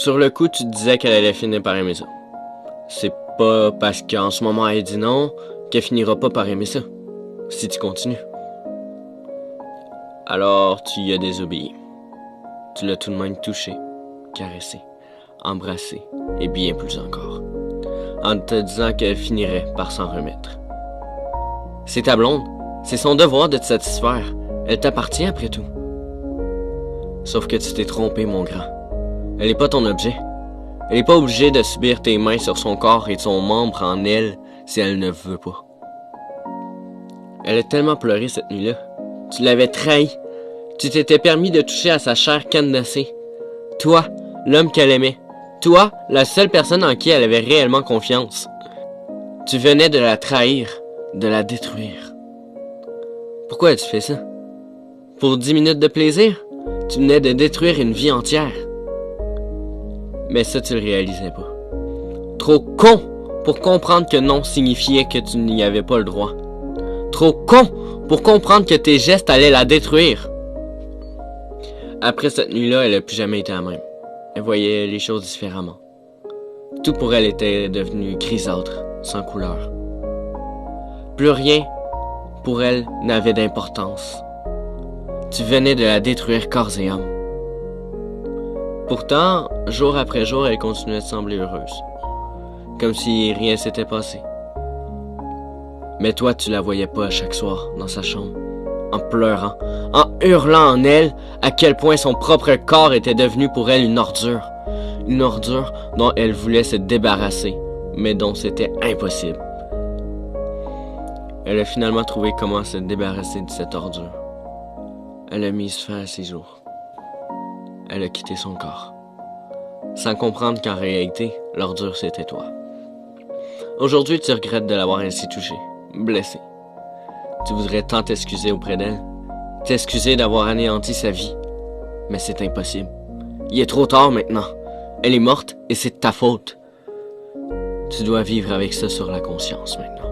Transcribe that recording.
Sur le coup, tu te disais qu'elle allait finir par aimer ça. C'est pas parce qu'en ce moment elle dit non qu'elle finira pas par aimer ça, si tu continues. Alors tu y as désobéi. Tu l'as tout de même touché, caressé, embrassé, et bien plus encore, en te disant qu'elle finirait par s'en remettre. C'est ta blonde, c'est son devoir de te satisfaire, elle t'appartient après tout. Sauf que tu t'es trompé, mon grand. Elle n'est pas ton objet. Elle n'est pas obligée de subir tes mains sur son corps et son membre en elle si elle ne veut pas. Elle a tellement pleuré cette nuit-là. Tu l'avais trahi. Tu t'étais permis de toucher à sa chair cadenassée. Toi, l'homme qu'elle aimait. Toi, la seule personne en qui elle avait réellement confiance. Tu venais de la trahir, de la détruire. Pourquoi as-tu fait ça? Pour 10 minutes de plaisir? Tu venais de détruire une vie entière. Mais ça, tu le réalisais pas. Trop con pour comprendre que non signifiait que tu n'y avais pas le droit. Trop con pour comprendre que tes gestes allaient la détruire. Après cette nuit-là, elle n'a plus jamais été la même. Elle voyait les choses différemment. Tout pour elle était devenu grisâtre, sans couleur. Plus rien pour elle n'avait d'importance. Tu venais de la détruire corps et âme. Pourtant, jour après jour, elle continuait de sembler heureuse. Comme si rien s'était passé. Mais toi, tu la voyais pas à chaque soir, dans sa chambre, en pleurant, en hurlant en elle à quel point son propre corps était devenu pour elle une ordure. Une ordure dont elle voulait se débarrasser, mais dont c'était impossible. Elle a finalement trouvé comment se débarrasser de cette ordure. Elle a mis fin à ses jours. Elle a quitté son corps, sans comprendre qu'en réalité, l'ordure c'était toi. Aujourd'hui, tu regrettes de l'avoir ainsi touchée, blessée. Tu voudrais tant t'excuser auprès d'elle, t'excuser d'avoir anéanti sa vie, mais c'est impossible. Il est trop tard maintenant. Elle est morte et c'est de ta faute. Tu dois vivre avec ça sur la conscience maintenant.